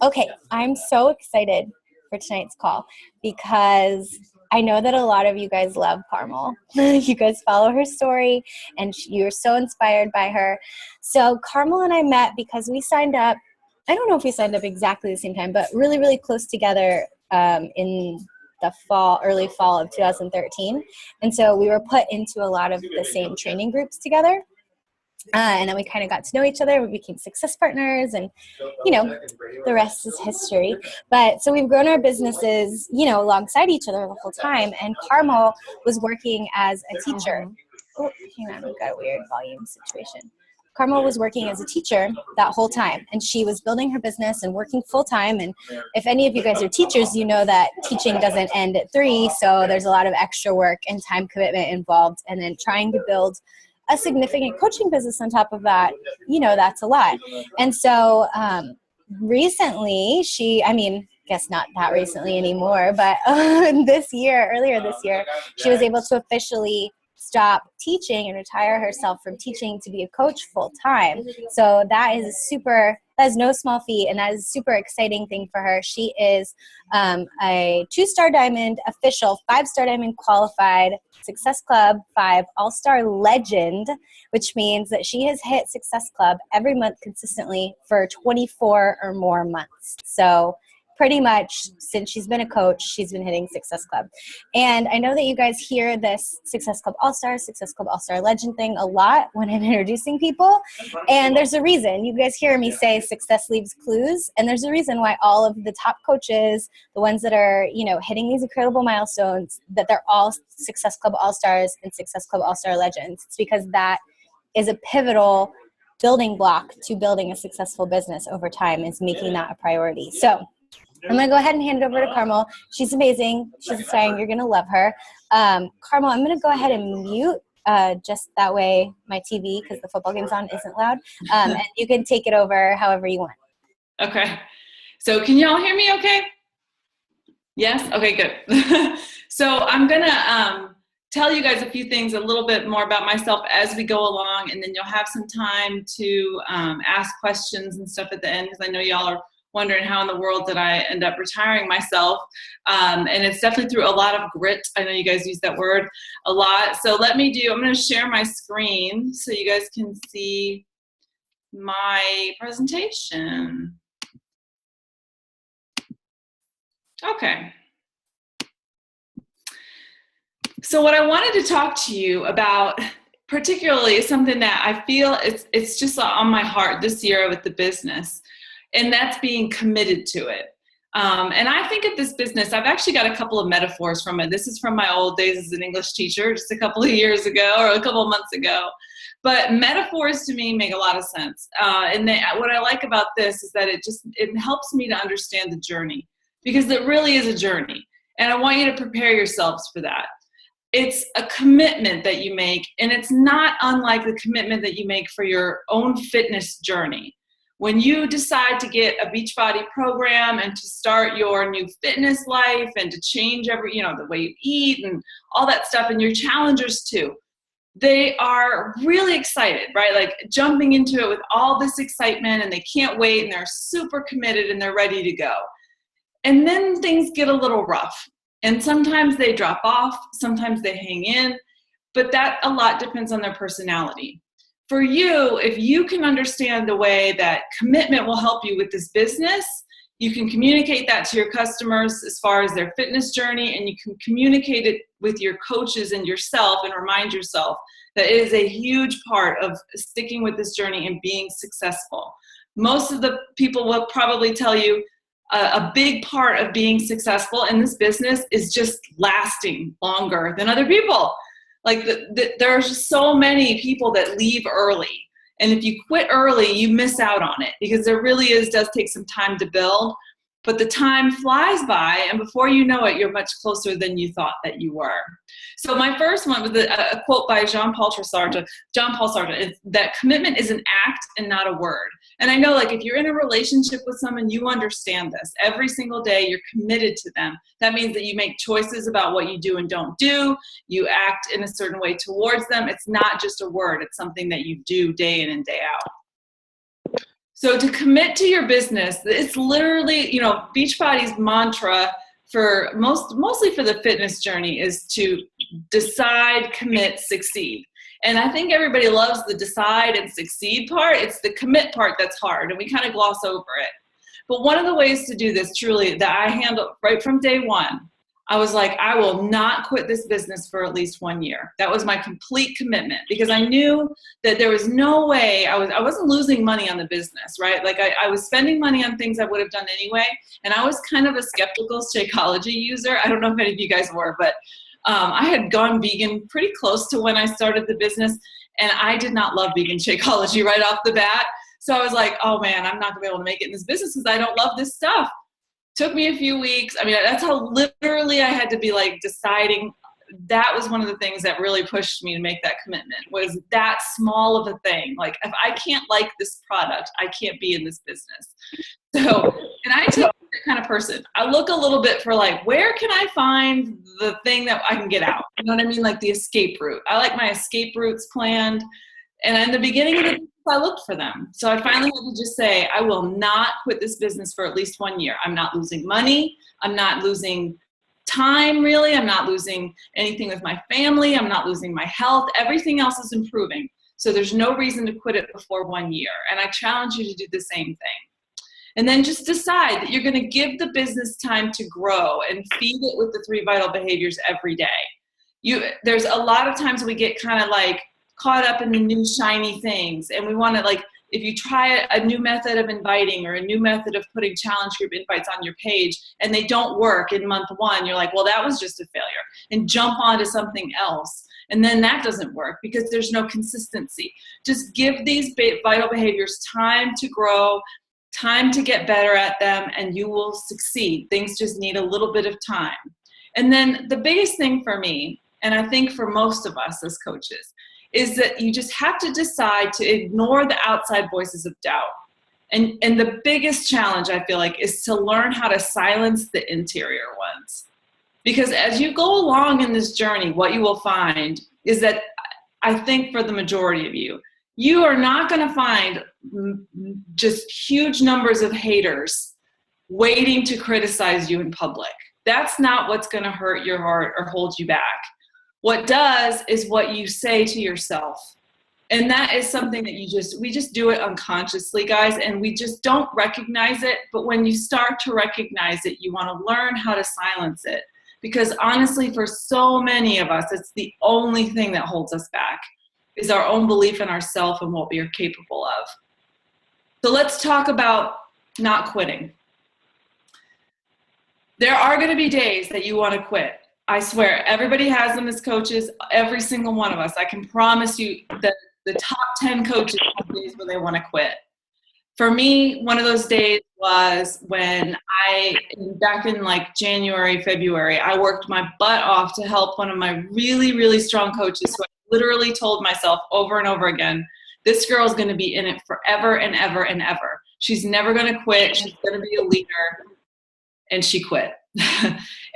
Okay, I'm so excited for tonight's call because I know that a lot of you guys love Carmel. You guys follow her story and you're so inspired by her. So, Carmel and I met because we signed up. I don't know if we signed up exactly the same time, but really, really close together in the early fall of 2013. And so we were put into a lot of the same training groups together. And then we kind of got to know each other. We became success partners, and the rest is history. But so we've grown our businesses, alongside each other the whole time. And Carmel was working as a teacher. Oh, hang on, we've got a weird volume situation. Carmel was working as a teacher that whole time, and she was building her business and working full time. And if any of you guys are teachers, you know that teaching doesn't end at 3, so there's a lot of extra work and time commitment involved. And then trying to build a significant coaching business on top of that, that's a lot. And so recently, guess not that recently anymore, but earlier this year, she was able to officially stop teaching and retire herself from teaching to be a coach full time. So that is no small feat, and that is a super exciting thing for her. She is a 2-star diamond official, 5-star diamond qualified, Success Club 5 all-star legend, which means that she has hit Success Club every month consistently for 24 or more months. So pretty much since she's been a coach, she's been hitting Success Club. And I know that you guys hear this Success Club All-Star, Success Club All-Star Legend thing a lot when I'm introducing people. And there's a reason. You guys hear me say success leaves clues. And there's a reason why all of the top coaches, the ones that are, hitting these incredible milestones, that they're all Success Club All-Stars and Success Club All-Star Legends. It's because that is a pivotal building block to building a successful business over time, is making that a priority. So I'm going to go ahead and hand it over to Carmel. She's amazing. She's inspiring. You're going to love her. Carmel, I'm going to go ahead and mute just that way my TV, because the football game's on, isn't loud. And you can take it over however you want. Okay. So can you all hear me okay? Yes? Okay, good. So I'm going to tell you guys a few things, a little bit more about myself as we go along, and then you'll have some time to ask questions and stuff at the end, because I know y'all are wondering how in the world did I end up retiring myself. And it's definitely through a lot of grit. I know you guys use that word a lot. So I'm going to share my screen so you guys can see my presentation. Okay. So what I wanted to talk to you about particularly is something that I feel it's just on my heart this year with the business. And that's being committed to it. And I think of this business, I've actually got a couple of metaphors from it. This is from my old days as an English teacher, just a couple of years ago or a couple of months ago. But metaphors to me make a lot of sense. And what I like about this is that it helps me to understand the journey, because it really is a journey. And I want you to prepare yourselves for that. It's a commitment that you make, and it's not unlike the commitment that you make for your own fitness journey. When you decide to get a Beachbody program and to start your new fitness life and to change the way you eat and all that stuff, and your challengers too, they are really excited, right? Like jumping into it with all this excitement, and they can't wait, and they're super committed, and they're ready to go. And then things get a little rough, and sometimes they drop off, sometimes they hang in, but that a lot depends on their personality. For you, if you can understand the way that commitment will help you with this business, you can communicate that to your customers as far as their fitness journey, and you can communicate it with your coaches and yourself, and remind yourself that it is a huge part of sticking with this journey and being successful. Most of the people will probably tell you a big part of being successful in this business is just lasting longer than other people. Like there are just so many people that leave early. And if you quit early, you miss out on it, because there really does take some time to build. But the time flies by, and before you know it, you're much closer than you thought that you were. So my first one was a quote by Jean-Paul Sartre, is that commitment is an act and not a word. And I know, like, if you're in a relationship with someone, you understand this. Every single day, you're committed to them. That means that you make choices about what you do and don't do. You act in a certain way towards them. It's not just a word. It's something that you do day in and day out. So to commit to your business, it's literally, Beachbody's mantra for mostly for the fitness journey is to decide, commit, succeed. And I think everybody loves the decide and succeed part. It's the commit part that's hard, and we kind of gloss over it. But one of the ways to do this truly that I handled right from day one, I was like, I will not quit this business for at least 1 year. That was my complete commitment, because I knew that there was no way I wasn't losing money on the business, right? Like I was spending money on things I would have done anyway. And I was kind of a skeptical Shakeology user. I don't know if any of you guys were, but I had gone vegan pretty close to when I started the business. And I did not love vegan Shakeology right off the bat. So I was like, oh man, I'm not gonna be able to make it in this business because I don't love this stuff. Took me a few weeks. I mean, that's how literally I had to be like deciding. That was one of the things that really pushed me to make that commitment, was that small of a thing. Like, if I can't like this product, I can't be in this business. So, and I tend to be that kind of person. I look a little bit for like, where can I find the thing that I can get out? You know what I mean? Like the escape route. I like my escape routes planned. And in the beginning of the business, I looked for them. So I finally had to just say, I will not quit this business for at least 1 year. I'm not losing money. I'm not losing time, really. I'm not losing anything with my family. I'm not losing my health. Everything else is improving. So there's no reason to quit it before 1 year. And I challenge you to do the same thing. And then just decide that you're going to give the business time to grow and feed it with the 3 vital behaviors every day. There's a lot of times we get kind of like caught up in the new shiny things, and we want to, like, if you try a new method of inviting or a new method of putting challenge group invites on your page and they don't work in month 1, you're like, well, that was just a failure, and jump onto something else. And then that doesn't work because there's no consistency. Just give these vital behaviors time to grow, time to get better at them, and you will succeed. Things just need a little bit of time. And then the biggest thing for me, and I think for most of us as coaches, is that you just have to decide to ignore the outside voices of doubt. And the biggest challenge, I feel like, is to learn how to silence the interior ones. Because as you go along in this journey, what you will find is that, I think for the majority of you, you are not going to find just huge numbers of haters waiting to criticize you in public. That's not what's going to hurt your heart or hold you back. What does is what you say to yourself. And that is something that we just do it unconsciously, guys, and we just don't recognize it. But when you start to recognize it, you want to learn how to silence it. Because honestly, for so many of us, it's the only thing that holds us back, is our own belief in ourselves and what we are capable of. So let's talk about not quitting. There are going to be days that you want to quit. I swear, everybody has them as coaches, every single one of us. I can promise you that the top 10 coaches have days where they want to quit. For me, one of those days was when back in like January, February, I worked my butt off to help one of my really, really strong coaches who I literally told myself over and over again, this girl's going to be in it forever and ever and ever. She's never going to quit. She's going to be a leader. And she quit.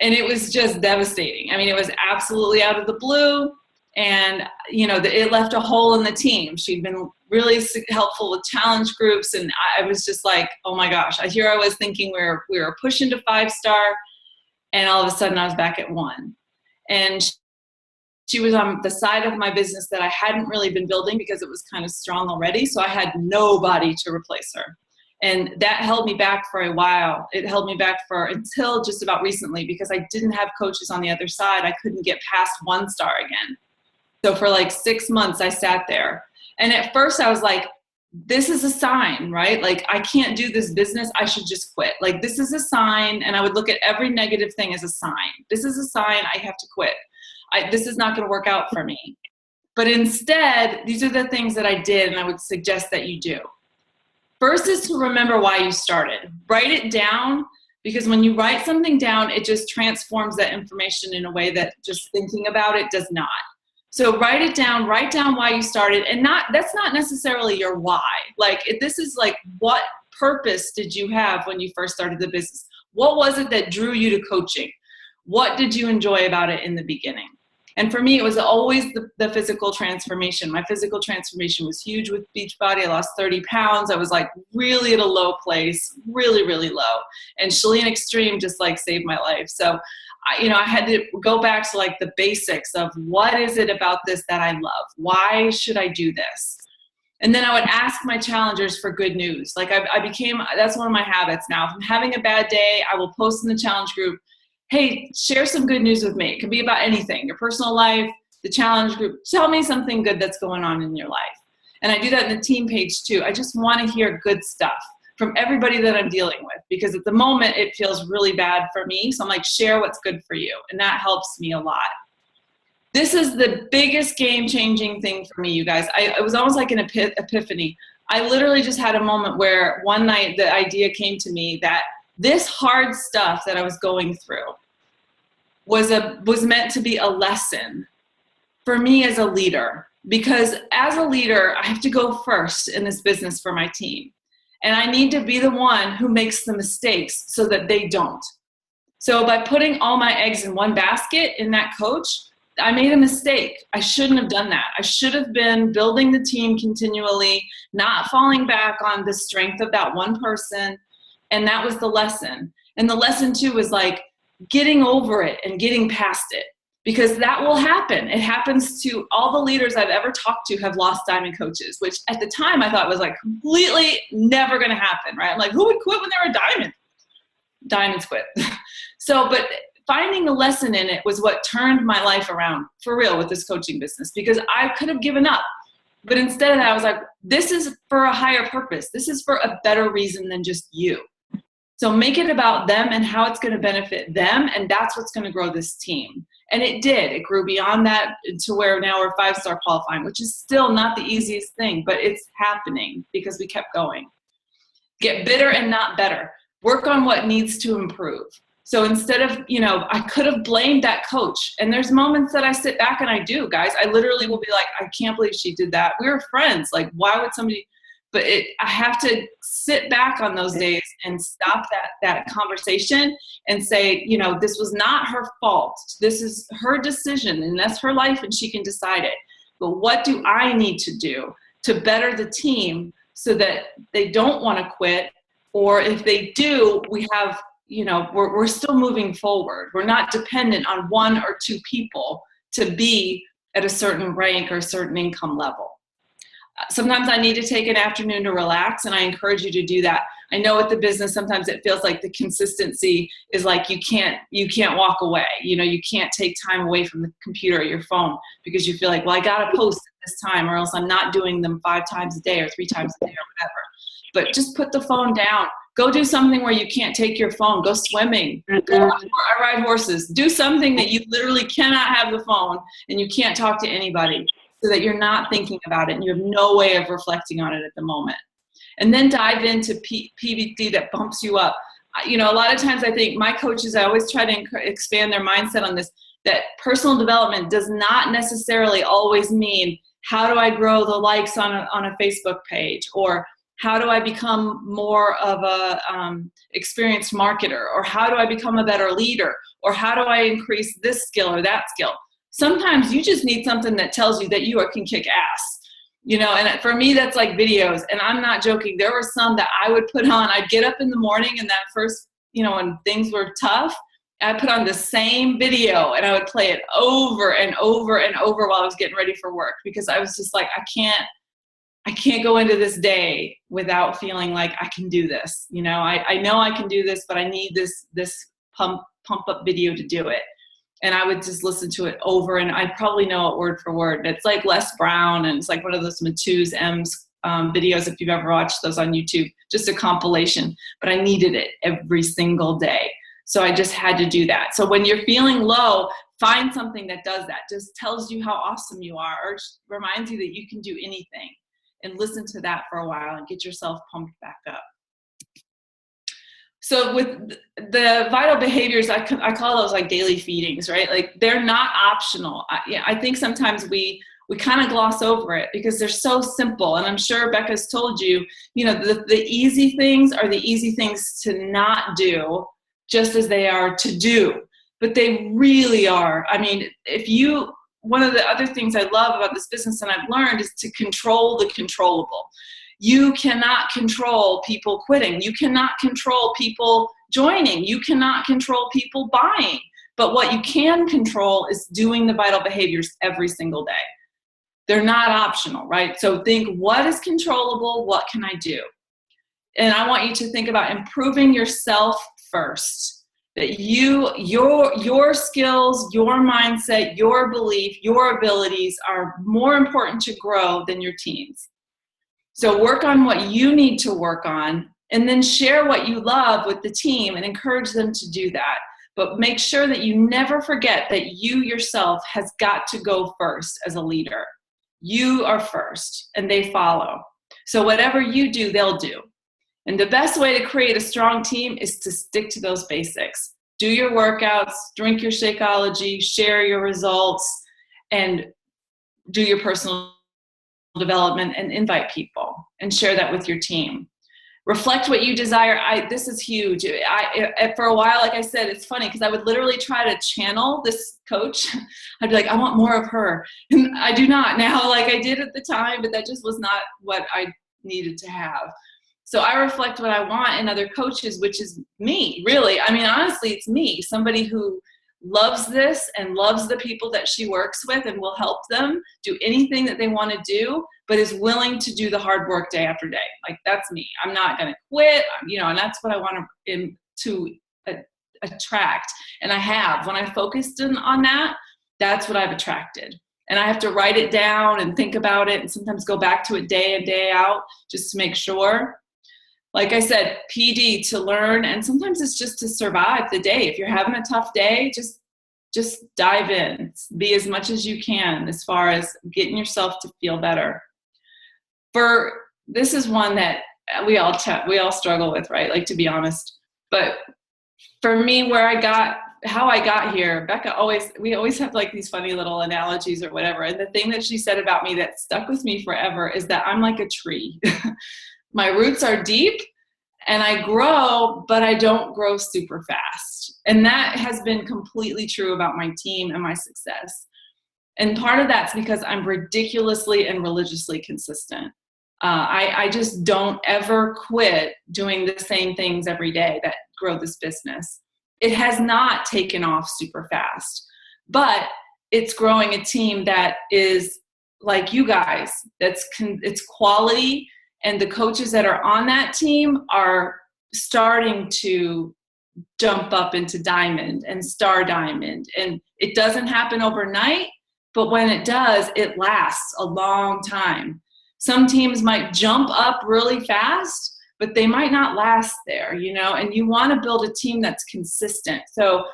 And it was just devastating. I mean, it was absolutely out of the blue. And, it left a hole in the team. She'd been really helpful with challenge groups. And I was just like, oh my gosh, here I was thinking we were pushing to 5-star. And all of a sudden I was back at 1. And she was on the side of my business that I hadn't really been building because it was kind of strong already. So I had nobody to replace her. And that held me back for a while. It held me back until just about recently, because I didn't have coaches on the other side. I couldn't get past 1-star again. So for like 6 months, I sat there. And at first I was like, this is a sign, right? Like, I can't do this business. I should just quit. Like, this is a sign. And I would look at every negative thing as a sign. This is a sign I have to quit. This is not going to work out for me. But instead, these are the things that I did, and I would suggest that you do. First is to remember why you started. Write it down, because when you write something down, it just transforms that information in a way that just thinking about it does not. So write it down, write down why you started, and that's not necessarily your why. Like, this is like, what purpose did you have when you first started the business? What was it that drew you to coaching? What did you enjoy about it in the beginning? And for me, it was always the physical transformation. My physical transformation was huge with Beachbody. I lost 30 pounds. I was like really at a low place, really, really low. And Chalene Extreme just like saved my life. So, I had to go back to like the basics of what is it about this that I love? Why should I do this? And then I would ask my challengers for good news. Like that's one of my habits now. If I'm having a bad day, I will post in the challenge group, hey, share some good news with me. It could be about anything, your personal life, the challenge group. Tell me something good that's going on in your life. And I do that in the team page too. I just want to hear good stuff from everybody that I'm dealing with, because at the moment it feels really bad for me. So I'm like, share what's good for you. And that helps me a lot. This is the biggest game-changing thing for me, you guys. It was almost like an epiphany. I literally just had a moment where one night the idea came to me that this hard stuff that I was going through was meant to be a lesson for me as a leader. Because as a leader, I have to go first in this business for my team. And I need to be the one who makes the mistakes so that they don't. So by putting all my eggs in one basket in that coach, I made a mistake. I shouldn't have done that. I should have been building the team continually, not falling back on the strength of that one person. And that was the lesson. And the lesson too was like getting over it and getting past it, because that will happen. It happens to all the leaders I've ever talked to have lost diamond coaches, which at the time I thought was like completely never going to happen, right? I'm like, who would quit when they were a diamond? Diamonds quit. But finding a lesson in it was what turned my life around for real with this coaching business, because I could have given up. But instead of that, I was like, this is for a higher purpose. This is for a better reason than just you. So make it about them and how it's going to benefit them. And that's what's going to grow this team. And it did. It grew beyond that to where now we're 5-star qualifying, which is still not the easiest thing, but it's happening because we kept going. Get bitter and not better. Work on what needs to improve. So instead of, I could have blamed that coach. And there's moments that I sit back and I do, guys. I literally will be like, I can't believe she did that. We were friends. Like, why would somebody? But I have to sit back on those days and stop that conversation and say, this was not her fault. This is her decision and that's her life and she can decide it. But what do I need to do to better the team so that they don't want to quit? Or if they do, we have, we're still moving forward. We're not dependent on one or two people to be at a certain rank or a certain income level. Sometimes I need to take an afternoon to relax, and I encourage you to do that. I know with the business, sometimes it feels like the consistency is like you can't walk away. You can't take time away from the computer or your phone because you feel like, well, I got to post at this time or else I'm not doing them 5 times a day or 3 times a day or whatever. But just put the phone down. Go do something where you can't take your phone. Go swimming. I ride horses. Do something that you literally cannot have the phone and you can't talk to anybody, so that you're not thinking about it and you have no way of reflecting on it at the moment. And then dive into PVC that bumps you up. A lot of times I think my coaches, I always try to expand their mindset on this, that personal development does not necessarily always mean how do I grow the likes on a Facebook page, or how do I become more of a experienced marketer, or how do I become a better leader, or how do I increase this skill or that skill. Sometimes you just need something that tells you that you can kick ass, and for me, that's like videos. And I'm not joking. There were some that I would put on. I'd get up in the morning and that first, when things were tough, I'd put on the same video and I would play it over and over and over while I was getting ready for work, because I was just like, I can't go into this day without feeling like I can do this. I know I can do this, but I need this pump up video to do it. And I would just listen to it over, and I probably know it word for word. It's like Les Brown, and it's like one of those Matoo's M's videos, if you've ever watched those on YouTube, just a compilation. But I needed it every single day. So I just had to do that. So when you're feeling low, find something that does that, just tells you how awesome you are, or just reminds you that you can do anything. And listen to that for a while and get yourself pumped back up. So with the vital behaviors, I call those like daily feedings, right? Like they're not optional. I think sometimes we kind of gloss over it because they're so simple. And I'm sure Becca's told you, the easy things are the easy things to not do, just as they are to do. But they really are. I mean, if you one of the other things I love about this business and I've learned is to control the controllable. You cannot control people quitting. You cannot control people joining. You cannot control people buying. But what you can control is doing the vital behaviors every single day. They're not optional, right? So think, what is controllable? What can I do? And I want you to think about improving yourself first. That your skills, your mindset, your belief, your abilities are more important to grow than your team's. So work on what you need to work on, and then share what you love with the team and encourage them to do that. But make sure that you never forget that you yourself has got to go first as a leader. You are first, and they follow. So whatever you do, they'll do. And the best way to create a strong team is to stick to those basics. Do your workouts, drink your Shakeology, share your results, and do your personal development and invite people and share that with your team. Reflect what you desire. This is huge. For a while, like I said, it's funny because I would literally try to channel this coach. I'd be like, I want more of her. And I do not now, like I did at the time, but that just was not what I needed to have. So I reflect what I want in other coaches, which is me, really. I mean, honestly, it's me, somebody who loves this and loves the people that she works with and will help them do anything that they want to do, but is willing to do the hard work day after day. Like, that's me. I'm not going to quit, and that's what I want to attract. And I have. When I focused on that, that's what I've attracted. And I have to write it down and think about it and sometimes go back to it day in, day out, just to make sure. Like I said, PD to learn, and sometimes it's just to survive the day. If you're having a tough day, just dive in. Be as much as you can as far as getting yourself to feel better. This is one that we all struggle with, right? Like, to be honest. But for me, how I got here, Becca we always have like these funny little analogies or whatever. And the thing that she said about me that stuck with me forever is that I'm like a tree. My roots are deep and I grow, but I don't grow super fast. And that has been completely true about my team and my success. And part of that's because I'm ridiculously and religiously consistent. I just don't ever quit doing the same things every day that grow this business. It has not taken off super fast, but it's growing a team that is like you guys. It's quality. And the coaches that are on that team are starting to jump up into diamond and star diamond. And it doesn't happen overnight, but when it does, it lasts a long time. Some teams might jump up really fast, but they might not last there, and you want to build a team that's consistent. So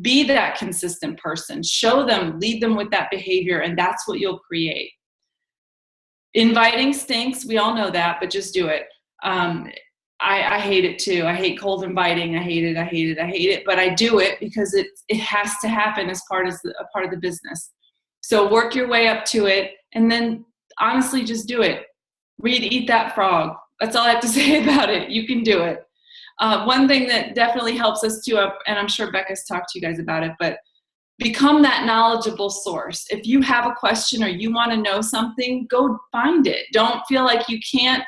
be that consistent person. Show them, lead them with that behavior, and that's what you'll create. Inviting stinks. We all know that, but just do it. I hate it too. I hate cold inviting. I hate it, but I do it because it has to happen as a part of the business. So work your way up to it, and then honestly, just do it. Eat that frog. That's all I have to say about it. You can do it. One thing that definitely helps us too, and I'm sure Becca's talked to you guys about it, but become that knowledgeable source. If you have a question or you want to know something, go find it. Don't feel like you can't,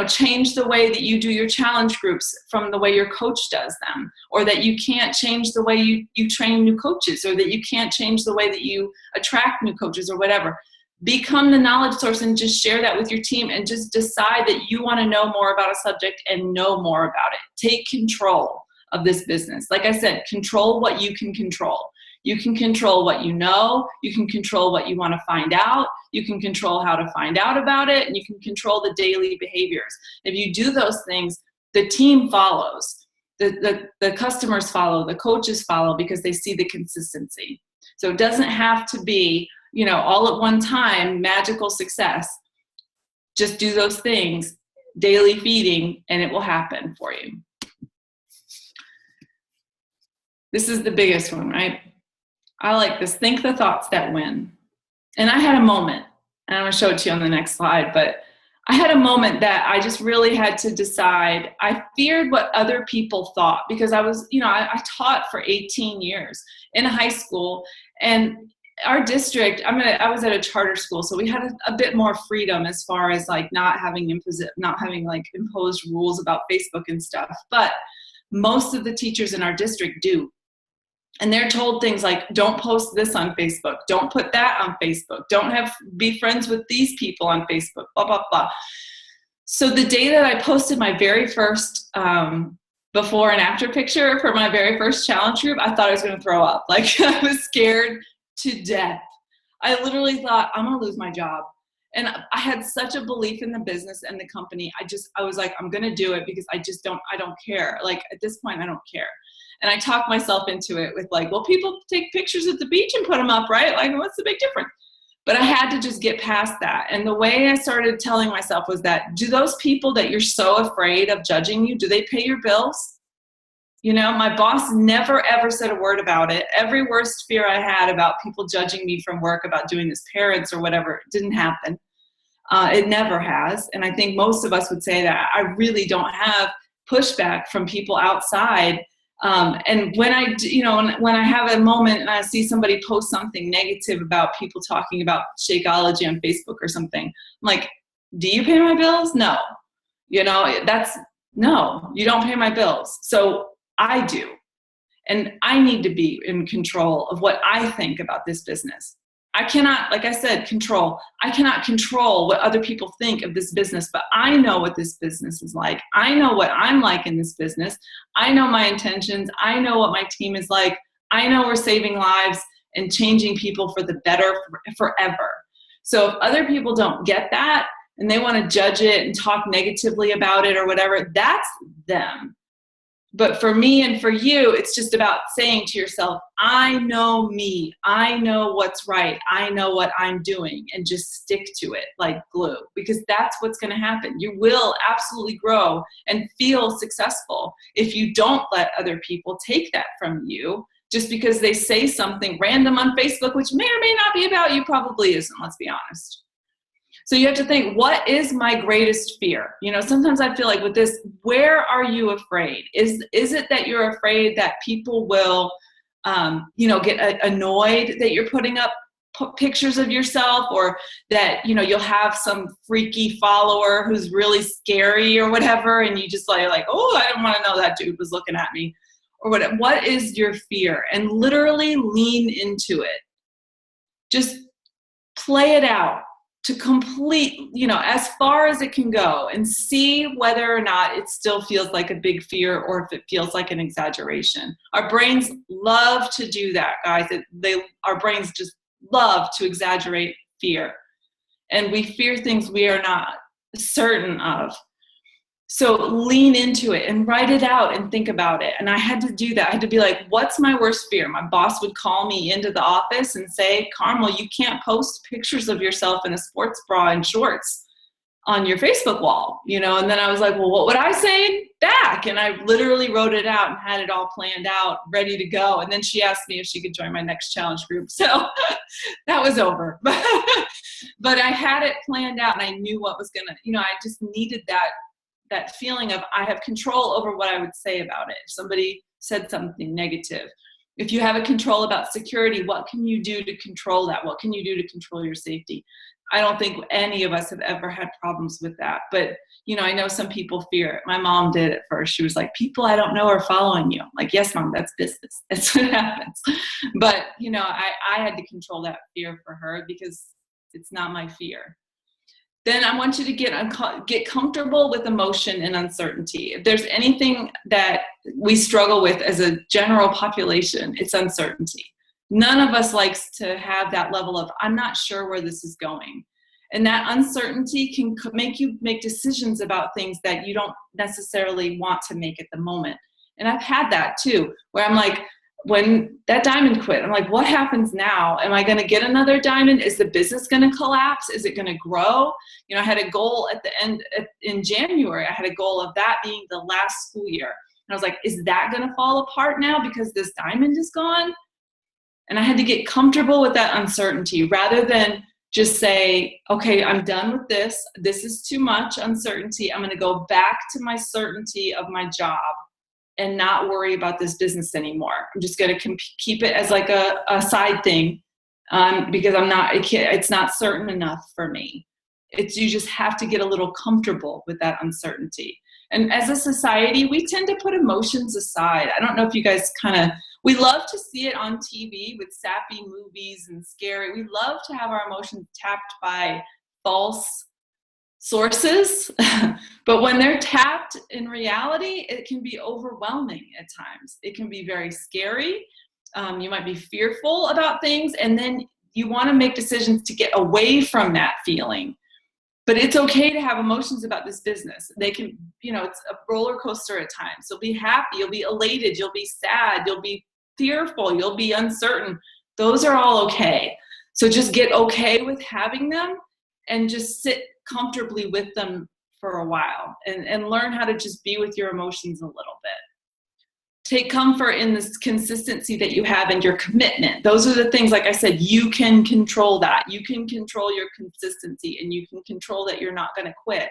change the way that you do your challenge groups from the way your coach does them, or that you can't change the way you train new coaches, or that you can't change the way that you attract new coaches or whatever. Become the knowledge source and just share that with your team, and just decide that you want to know more about a subject and know more about it. Take control of this business. Like I said, control what you can control. You can control what you know. You can control what you want to find out. You can control how to find out about it. And you can control the daily behaviors. If you do those things, the team follows. The customers follow. The coaches follow because they see the consistency. So it doesn't have to be, all at one time, magical success. Just do those things, daily feeding, and it will happen for you. This is the biggest one, right? I like this. Think the thoughts that win. And I had a moment, and I'm going to show it to you on the next slide, but I had a moment that I just really had to decide. I feared what other people thought because I was, I taught for 18 years in high school, and our district, I was at a charter school, so we had a bit more freedom as far as like not having like imposed rules about Facebook and stuff. But most of the teachers in our district do. And they're told things like, don't post this on Facebook, don't put that on Facebook, be friends with these people on Facebook, blah, blah, blah. So the day that I posted my very first before and after picture for my very first challenge group, I thought I was going to throw up. Like, I was scared to death. I literally thought, I'm going to lose my job. And I had such a belief in the business and the company. I was like, I'm going to do it because I don't care. Like, at this point, I don't care. And I talked myself into it with like, well, people take pictures at the beach and put them up, right? Like, what's the big difference? But I had to just get past that. And the way I started telling myself was that, do those people that you're so afraid of judging you, do they pay your bills? You know, my boss never, ever said a word about it. Every worst fear I had about people judging me from work about doing this, parents or whatever, it didn't happen. It never has. And I think most of us would say that. I really don't have pushback from people outside. And when I have a moment and I see somebody post something negative about people talking about Shakeology on Facebook or something, I'm like, do you pay my bills? No. You know, no, you don't pay my bills. So I do. And I need to be in control of what I think about this business. I cannot, like I said, I cannot control what other people think of this business, but I know what this business is like. I know what I'm like in this business. I know my intentions. I know what my team is like. I know we're saving lives and changing people for the better forever. So if other people don't get that and they want to judge it and talk negatively about it or whatever, that's them. But for me and for you, it's just about saying to yourself, I know me. I know what's right. I know what I'm doing, and just stick to it like glue, because that's what's going to happen. You will absolutely grow and feel successful if you don't let other people take that from you just because they say something random on Facebook, which may or may not be about you, probably isn't, let's be honest. So you have to think, what is my greatest fear? You know, sometimes I feel like with this, where are you afraid? Is it that you're afraid that people will, get annoyed that you're putting up pictures of yourself, or that, you know, you'll have some freaky follower who's really scary or whatever, and you just like, oh, I don't want to know that dude was looking at me, or what is your fear? And literally lean into it. Just play it out to complete, as far as it can go, and see whether or not it still feels like a big fear or if it feels like an exaggeration. Our brains love to do that, guys. Our brains just love to exaggerate fear. And we fear things we are not certain of. So lean into it and write it out and think about it. And I had to do that. I had to be like, what's my worst fear? My boss would call me into the office and say, Carmel, you can't post pictures of yourself in a sports bra and shorts on your Facebook wall, And then I was like, well, what would I say back? And I literally wrote it out and had it all planned out, ready to go. And then she asked me if she could join my next challenge group. So that was over. But I had it planned out, and I knew what was I just needed that feeling of I have control over what I would say about it. If somebody said something negative, if you have a control about security, what can you do to control that? What can you do to control your safety? I don't think any of us have ever had problems with that. But, I know some people fear it. My mom did at first. She was like, people I don't know are following you. I'm like, yes, Mom, that's business. That's what happens. But, I had to control that fear for her because it's not my fear. Then I want you to get comfortable with emotion and uncertainty. If there's anything that we struggle with as a general population, it's uncertainty. None of us likes to have that level of, I'm not sure where this is going. And that uncertainty can make you make decisions about things that you don't necessarily want to make at the moment. And I've had that too, where I'm like, when that diamond quit, I'm like, what happens now? Am I going to get another diamond? Is the business going to collapse? Is it going to grow? I had a goal at the end in January. I had a goal of that being the last school year. And I was like, is that going to fall apart now because this diamond is gone? And I had to get comfortable with that uncertainty rather than just say, okay, I'm done with this. This is too much uncertainty. I'm going to go back to my certainty of my job and not worry about this business anymore. I'm just going to keep it as like a side thing because it's not certain enough for me. You just have to get a little comfortable with that uncertainty. And as a society, we tend to put emotions aside. I don't know if you guys we love to see it on TV with sappy movies and scary. We love to have our emotions tapped by false sources. But when they're tapped in reality, it can be overwhelming at times. It can be very scary. You might be fearful about things, and then you want to make decisions to get away from that feeling. But it's okay to have emotions about this business. They can, it's a roller coaster at times. You'll be happy, you'll be elated, you'll be sad, you'll be fearful, you'll be uncertain. Those are all okay. So just get okay with having them and just sit comfortably with them for a while and learn how to just be with your emotions a little bit. Take comfort in this consistency that you have and your commitment. Those are the things, like I said, you can control that. You can control your consistency, and you can control that you're not going to quit.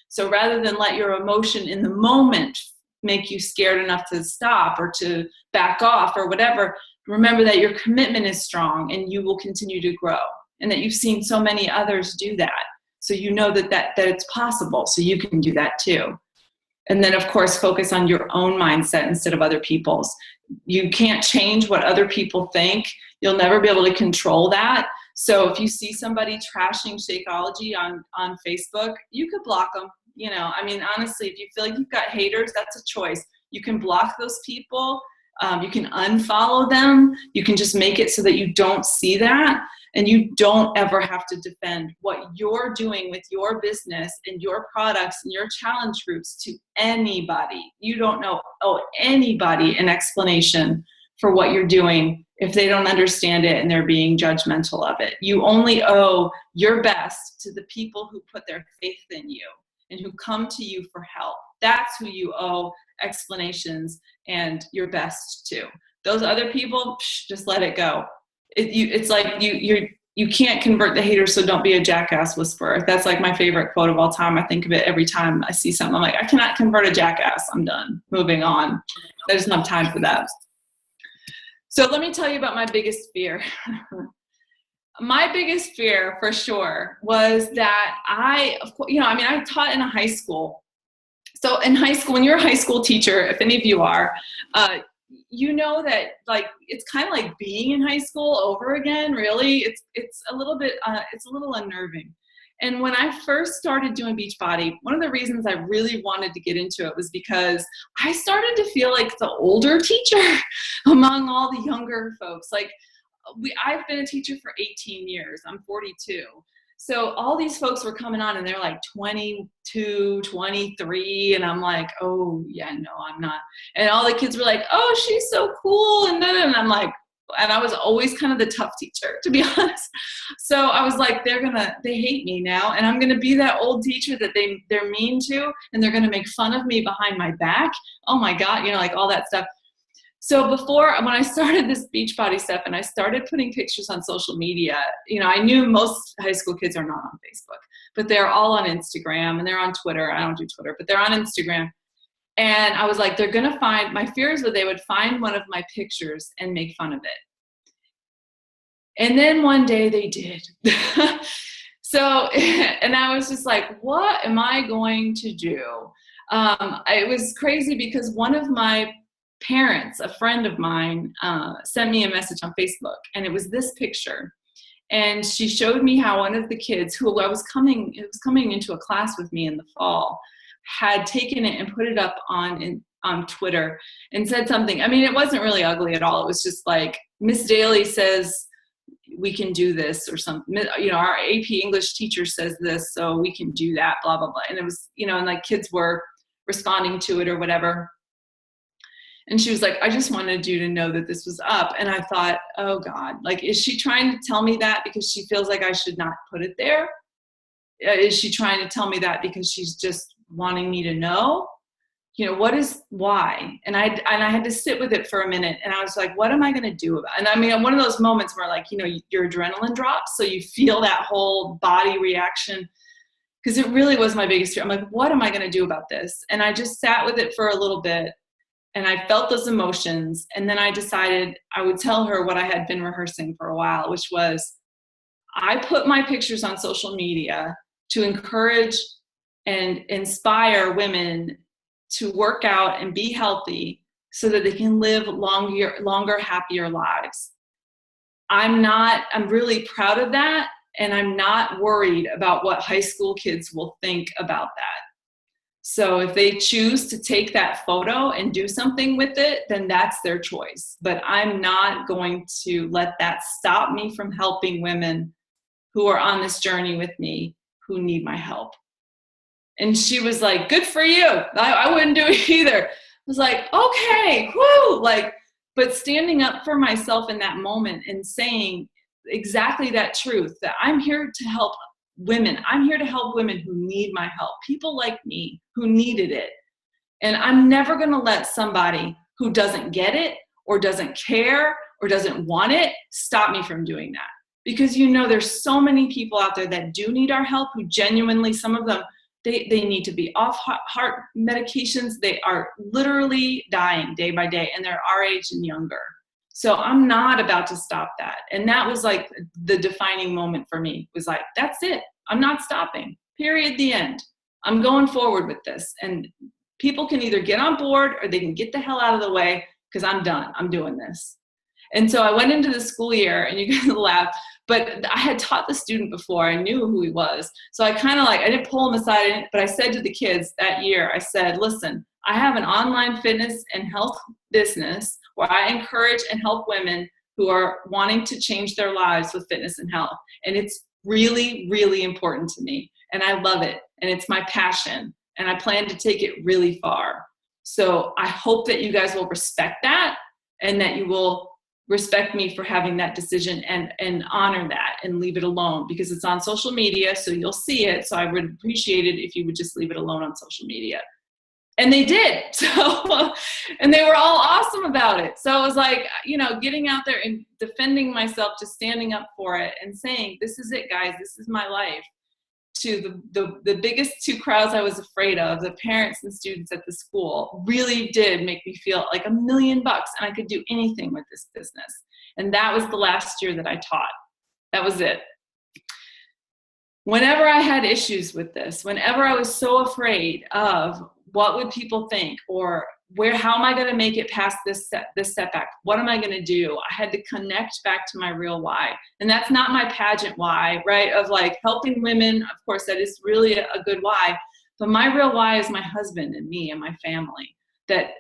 So rather than let your emotion in the moment make you scared enough to stop or to back off or whatever, remember that your commitment is strong and you will continue to grow, and that you've seen so many others do that. So you know that it's possible, so you can do that too. And then, of course, focus on your own mindset instead of other people's. You can't change what other people think. You'll never be able to control that. So if you see somebody trashing Shakeology on Facebook, you could block them. Honestly, if you feel like you've got haters, that's a choice. You can block those people. You can unfollow them. You can just make it so that you don't see that. And you don't ever have to defend what you're doing with your business and your products and your challenge groups to anybody. You don't owe anybody an explanation for what you're doing if they don't understand it and they're being judgmental of it. You only owe your best to the people who put their faith in you and who come to you for help. That's who you owe explanations and your best to. Those other people, just let it go. It's like you can't convert the haters, so don't be a jackass whisperer. That's like my favorite quote of all time. I think of it every time I see something. I'm like, I cannot convert a jackass. I'm done. Moving on. I just don't have time for that. So let me tell you about my biggest fear. My biggest fear, for sure, was that I taught in a high school. So in high school, when you're a high school teacher, if any of you are, you know that it's kind of like being in high school over again. Really, it's a little bit it's a little unnerving. And when I first started doing Beachbody, one of the reasons I really wanted to get into it was because I started to feel like the older teacher among all the younger folks. I've been a teacher for 18 years. I'm 42. So all these folks were coming on and they're like 22, 23. And I'm like, oh yeah, no, I'm not. And all the kids were like, oh, she's so cool. And I'm like, and I was always kind of the tough teacher, to be honest. So I was like, they hate me now. And I'm going to be that old teacher that they're mean to, and they're going to make fun of me behind my back. Oh my God, all that stuff. So when I started this Beachbody stuff and I started putting pictures on social media, I knew most high school kids are not on Facebook, but they're all on Instagram and they're on Twitter. I don't do Twitter, but they're on Instagram. And I was like, my fears were they would find one of my pictures and make fun of it. And then one day they did. And I was just like, what am I going to do? It was crazy because one of my parents, a friend of mine, sent me a message on Facebook, and it was this picture. And she showed me how one of the kids who was coming into a class with me in the fall had taken it and put it up on Twitter and said something. I mean, it wasn't really ugly at all. It was just like, Miss Daly says we can do this, or something. Our AP English teacher says this, so we can do that, blah, blah, blah. And it was, and like kids were responding to it or whatever. And she was like, I just wanted you to know that this was up. And I thought, oh God, is she trying to tell me that because she feels like I should not put it there? Is she trying to tell me that because she's just wanting me to know? Why? And I had to sit with it for a minute, and I was like, what am I going to do about it? And I mean, one of those moments where your adrenaline drops. So you feel that whole body reaction, because it really was my biggest fear. I'm like, what am I going to do about this? And I just sat with it for a little bit. and I felt those emotions. And then I decided I would tell her what I had been rehearsing for a while, which was, I put my pictures on social media to encourage and inspire women to work out and be healthy so that they can live longer, happier lives. I'm really proud of that. And I'm not worried about what high school kids will think about that. So if they choose to take that photo and do something with it, then that's their choice. But I'm not going to let that stop me from helping women who are on this journey with me, who need my help. And she was like, good for you. I wouldn't do it either. I was like, okay, whoo. Like, but standing up for myself in that moment and saying exactly that truth, that I'm here to help women. I'm here to help women who need my help. People like me who needed it. And I'm never going to let somebody who doesn't get it or doesn't care or doesn't want it stop me from doing that. Because there's so many people out there that do need our help, who genuinely, some of them, they need to be off heart medications. They are literally dying day by day, and they're our age and younger. So I'm not about to stop that. And that was like the defining moment for me, was like, that's it. I'm not stopping, period, the end. I'm going forward with this. And people can either get on board or they can get the hell out of the way, because I'm done. I'm doing this. And so I went into the school year, and you guys laugh, but I had taught the student before. I knew who he was. So I I didn't pull him aside, but I said to the kids that year, I said, listen, I have an online fitness and health business where I encourage and help women who are wanting to change their lives with fitness and health. And it's really, really important to me. And I love it. And it's my passion. And I plan to take it really far. So I hope that you guys will respect that, and that you will respect me for having that decision, and honor that and leave it alone, because it's on social media, so you'll see it. So I would appreciate it if you would just leave it alone on social media. And they did. So, and they were all awesome about it. So it was like, getting out there and defending myself, just standing up for it and saying, this is it, guys, this is my life. To the biggest two crowds I was afraid of, the parents and students at the school, really did make me feel like $1 million and I could do anything with this business. And that was the last year that I taught. That was it. Whenever I had issues with this, whenever I was so afraid of what would people think, or how am I going to make it past this setback? What am I going to do? I had to connect back to my real why. And that's not my pageant why, right? Of like helping women. Of course, that is really a good why. But my real why is my husband and me and my family. That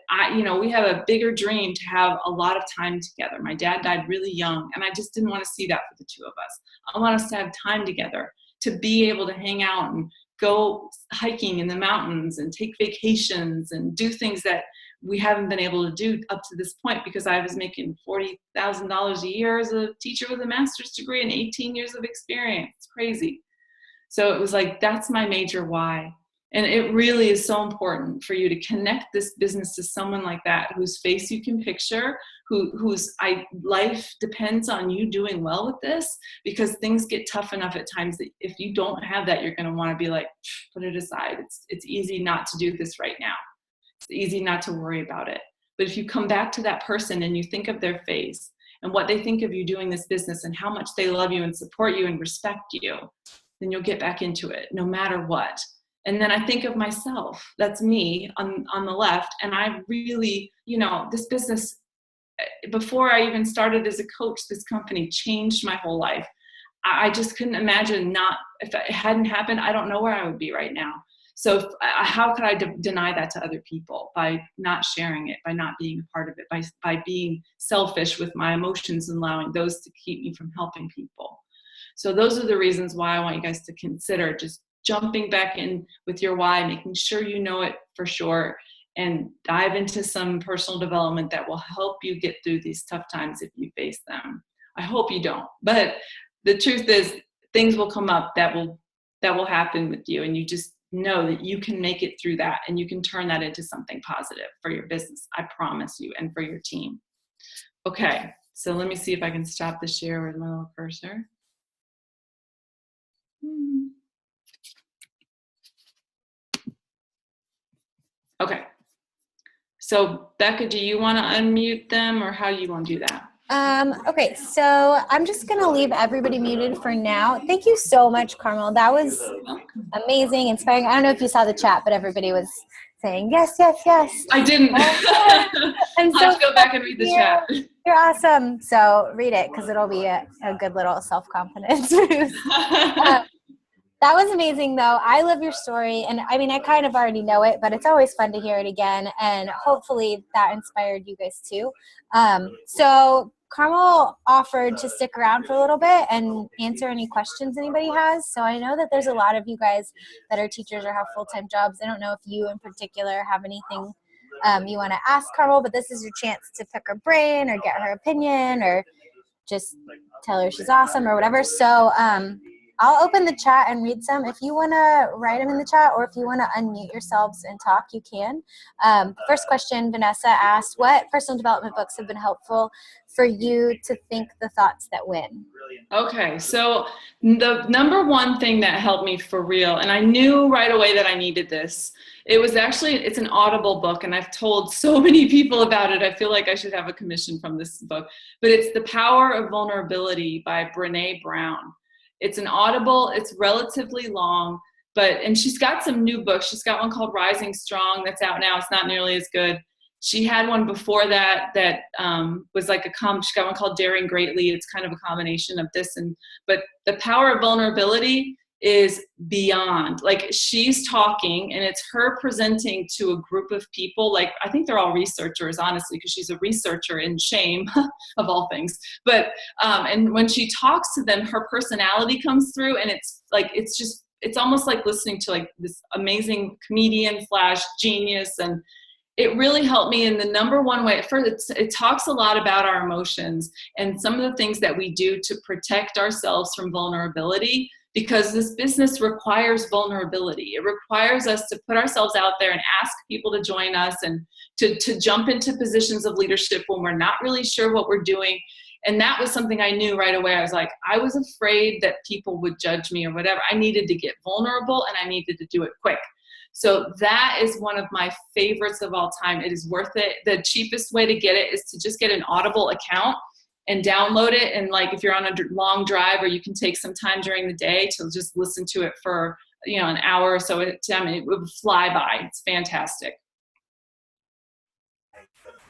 we have a bigger dream to have a lot of time together. My dad died really young, and I just didn't want to see that for the two of us. I want us to have time together, to be able to hang out and go hiking in the mountains and take vacations and do things that we haven't been able to do up to this point, because I was making $40,000 a year as a teacher with a master's degree and 18 years of experience. It's crazy. So it was like, that's my major why. And it really is so important for you to connect this business to someone like that, whose face you can picture, whose life depends on you doing well with this, because things get tough enough at times that if you don't have that, you're going to want to be like, put it aside. It's easy not to do this right now. It's easy not to worry about it. But if you come back to that person and you think of their face and what they think of you doing this business and how much they love you and support you and respect you, then you'll get back into it no matter what. And then I think of myself, that's me on the left. And I really, this business, before I even started as a coach, this company changed my whole life. I just couldn't imagine if it hadn't happened, I don't know where I would be right now. So how could I deny that to other people by not sharing it, by not being a part of it, by being selfish with my emotions and allowing those to keep me from helping people? So those are the reasons why I want you guys to consider just jumping back in with your why, making sure you know it for sure, and dive into some personal development that will help you get through these tough times if you face them. I hope you don't, but the truth is things will come up that will happen with you, and you just know that you can make it through that, and you can turn that into something positive for your business. I promise you, and for your team. Okay, so let me see if I can stop the share with my little cursor. Okay, So Becca, do you want to unmute them or how do you want to do that? Okay, so I'm just going to leave everybody muted for now. Thank you so much, Carmel. That was amazing, inspiring. I don't know if you saw the chat, but everybody was saying, yes, yes, yes. I didn't. I'm I'll so have to go back and read the chat. You're awesome. So read it because it'll be a good little self-confidence boost. That was amazing, though. I love your story. And I mean, I kind of already know it, but it's always fun to hear it again. And hopefully that inspired you guys too. So Carmel offered to stick around for a little bit and answer any questions anybody has. So I know that there's a lot of you guys that are teachers or have full-time jobs. I don't know if you in particular have anything you want to ask Carmel, but this is your chance to pick her brain or get her opinion or just tell her she's awesome or whatever. So I'll open the chat and read some. If you want to write them in the chat or if you want to unmute yourselves and talk, you can. First question, Vanessa asked, what personal development books have been helpful for you to think the thoughts that win? Okay, so the number one thing that helped me for real, and I knew right away that I needed this, it's an Audible book, and I've told so many people about it. I feel like I should have a commission from this book, but it's The Power of Vulnerability by Brené Brown. It's an Audible, it's relatively long, and she's got some new books. She's got one called Rising Strong that's out now. It's not nearly as good. She had one before that was like she got one called Daring Greatly. It's kind of a combination of this but The Power of Vulnerability is beyond. Like, she's talking and it's her presenting to a group of people. Like, I think they're all researchers, honestly, because she's a researcher in shame of all things. But and when she talks to them, her personality comes through, and it's almost like listening to like this amazing comedian / genius. And it really helped me in the number one way. First, it talks a lot about our emotions and some of the things that we do to protect ourselves from vulnerability, because this business requires vulnerability. It requires us to put ourselves out there and ask people to join us and to jump into positions of leadership when we're not really sure what we're doing. And that was something I knew right away. I was like, I was afraid that people would judge me or whatever. I needed to get vulnerable and I needed to do it quick. So that is one of my favorites of all time. It is worth it. The cheapest way to get it is to just get an Audible account and download it. And like, if you're on a long drive, or you can take some time during the day to just listen to it for, an hour or so at a time, it would fly by. It's fantastic.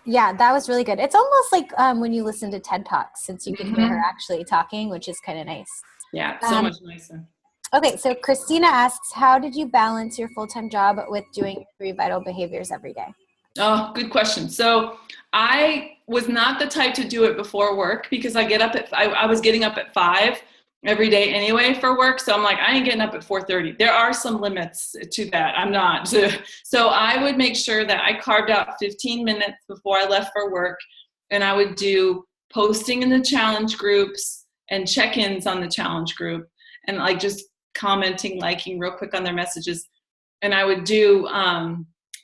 Yeah, that was really good. It's almost like when you listen to TED Talks, since you can hear her actually talking, which is kind of nice. Yeah, so much nicer. Okay, so Christina asks, how did you balance your full-time job with doing 3 vital behaviors every day? Oh, good question. So I was not the type to do it before work, because I was getting up at 5 every day anyway for work. So I'm like, I ain't getting up at 4:30. There are some limits to that. I'm not. So I would make sure that I carved out 15 minutes before I left for work, and I would do posting in the challenge groups and check-ins on the challenge group, and like just commenting, liking real quick on their messages. And I would do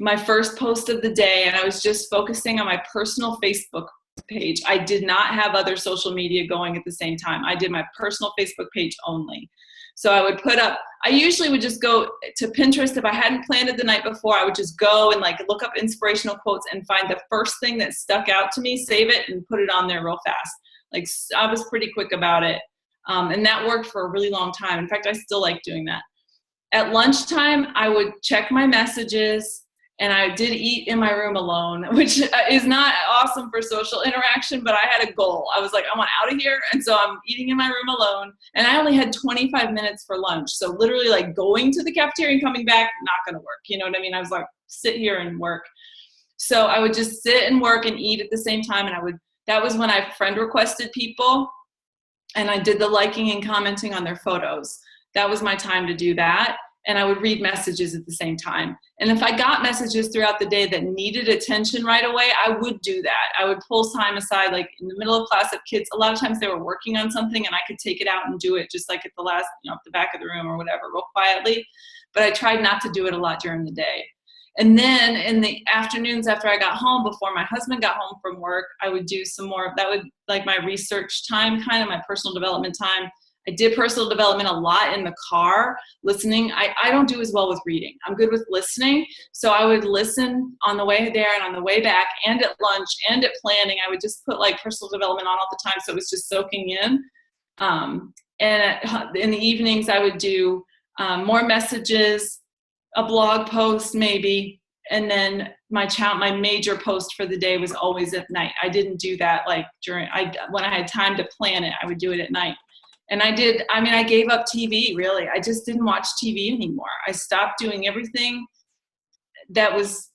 my first post of the day, and I was just focusing on my personal Facebook page. I did not have other social media going at the same time. I did my personal Facebook page only. So I would I usually would just go to Pinterest. If I hadn't planned it the night before, I would just go and like look up inspirational quotes and find the first thing that stuck out to me, save it, and put it on there real fast. Like, I was pretty quick about it. And that worked for a really long time. In fact, I still like doing that. At lunchtime, I would check my messages, and I did eat in my room alone, which is not awesome for social interaction, but I had a goal. I was like, I want out of here. And so I'm eating in my room alone, and I only had 25 minutes for lunch. So literally like going to the cafeteria and coming back, not gonna work. You know what I mean? I was like, sit here and work. So I would just sit and work and eat at the same time. And that was when I friend requested people, and I did the liking and commenting on their photos. That was my time to do that. And I would read messages at the same time. And if I got messages throughout the day that needed attention right away, I would do that. I would pull time aside, like in the middle of class of kids. A lot of times they were working on something, and I could take it out and do it just like at the back of the room or whatever, real quietly. But I tried not to do it a lot during the day. And then in the afternoons after I got home, before my husband got home from work, I would do some more. That would like my research time, kind of my personal development time. I did personal development a lot in the car, listening. I don't do as well with reading. I'm good with listening. So I would listen on the way there and on the way back and at lunch and at planning. I would just put like personal development on all the time. So it was just soaking in. In the evenings, I would do more messages, a blog post maybe, and then my major post for the day was always at night. I didn't do that like when I had time to plan it, I would do it at night. And I gave up TV, really. I just didn't watch TV anymore. I stopped doing everything that was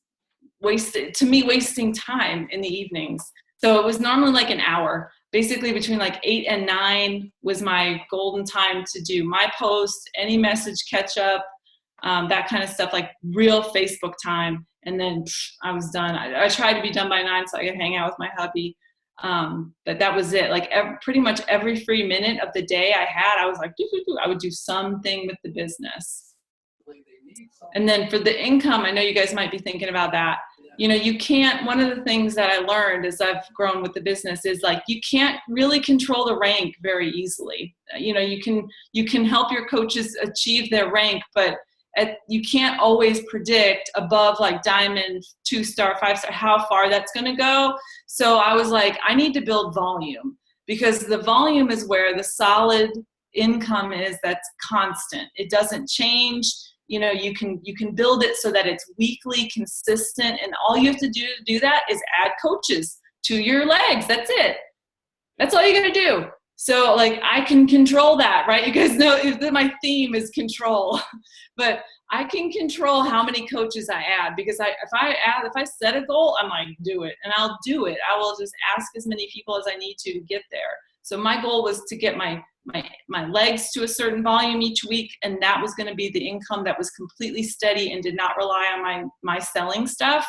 wasting time in the evenings. So it was normally like an hour. Basically between like 8 and 9 was my golden time to do my post, any message catch up, that kind of stuff, like real Facebook time. And then I was done. I tried to be done by 9 so I could hang out with my hubby. But that was it. Like pretty much every free minute of the day I had, I was like, I would do something with the business. And then for the income, I know you guys might be thinking about that. You can't, one of the things that I learned as I've grown with the business is like, you can't really control the rank very easily. You can help your coaches achieve their rank, but you can't always predict above like diamond, 2-star, 5-star, how far that's going to go. So I was like, I need to build volume, because the volume is where the solid income is, that's constant. It doesn't change. You can build it so that it's weekly, consistent, and all you have to do that is add coaches to your legs. That's it. That's all you got to do. So like I can control that, right? You guys know my theme is control, but I can control how many coaches I add, because if I set a goal, I'm like, do it, and I'll do it. I will just ask as many people as I need to get there. So my goal was to get my legs to a certain volume each week, and that was going to be the income that was completely steady and did not rely on my selling stuff.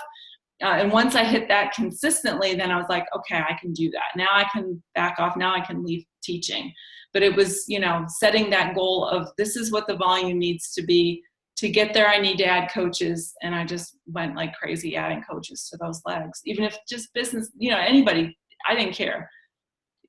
And once I hit that consistently, then I was like, okay, I can do that. Now I can back off. Now I can leave teaching. But it was, setting that goal of this is what the volume needs to be. To get there, I need to add coaches. And I just went like crazy adding coaches to those legs. Even if just business, anybody, I didn't care.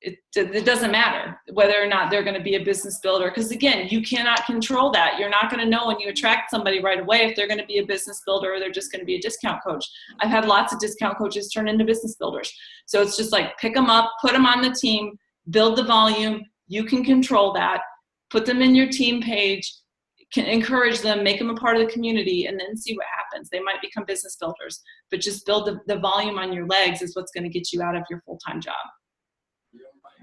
It doesn't matter whether or not they're going to be a business builder, because again, you cannot control that. You're not going to know when you attract somebody right away if they're going to be a business builder or they're just going to be a discount coach. I've had lots of discount coaches turn into business builders. So it's just like pick them up, put them on the team, build the volume. You can control that. Put them in your team page, can encourage them, make them a part of the community, and then see what happens. They might become business builders, but just build the volume on your legs is what's going to get you out of your full-time job.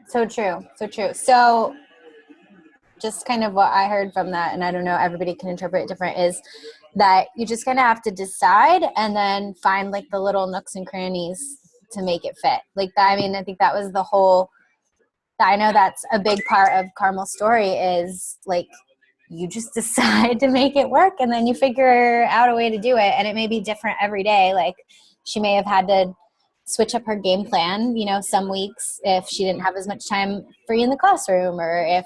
So true. So true. So just kind of what I heard from that, and I don't know, everybody can interpret it different, is that you just kind of have to decide and then find like the little nooks and crannies to make it fit. Like that. I mean, I think that was the whole, I know that's a big part of Carmel's story, is like, you just decide to make it work and then you figure out a way to do it. And it may be different every day. Like she may have had to switch up her game plan, some weeks if she didn't have as much time free in the classroom, or if,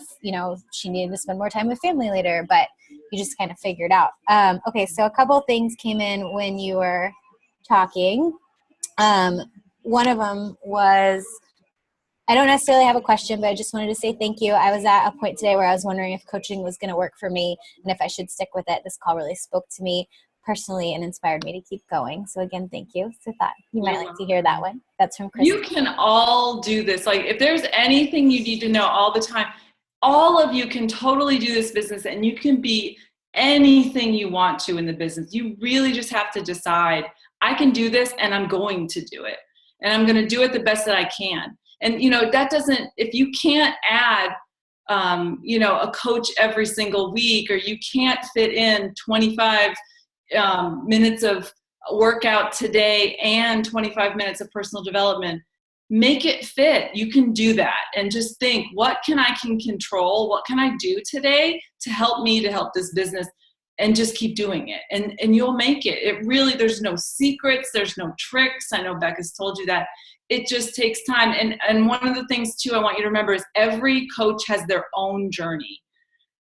she needed to spend more time with family later, but you just kind of figure it out. Okay. So a couple of things came in when you were talking. One of them was, I don't necessarily have a question, but I just wanted to say thank you. I was at a point today where I was wondering if coaching was going to work for me and if I should stick with it. This call really spoke to me personally and inspired me to keep going. So again, thank you. So thought you might like to hear that one. That's from Chris. You can all do this. Like if there's anything you need to know all the time, all of you can totally do this business, and you can be anything you want to in the business. You really just have to decide, I can do this and I'm going to do it. And I'm going to do it the best that I can. And, that doesn't, if you can't add, a coach every single week, or you can't fit in 25 minutes of workout today and 25 minutes of personal development, make it fit. You can do that. And just think, what can I control? What can I do today to help me to help this business? And just keep doing it. And you'll make it. It really, there's no secrets. There's no tricks. I know Becca's told you that. It just takes time. And one of the things too, I want you to remember is every coach has their own journey.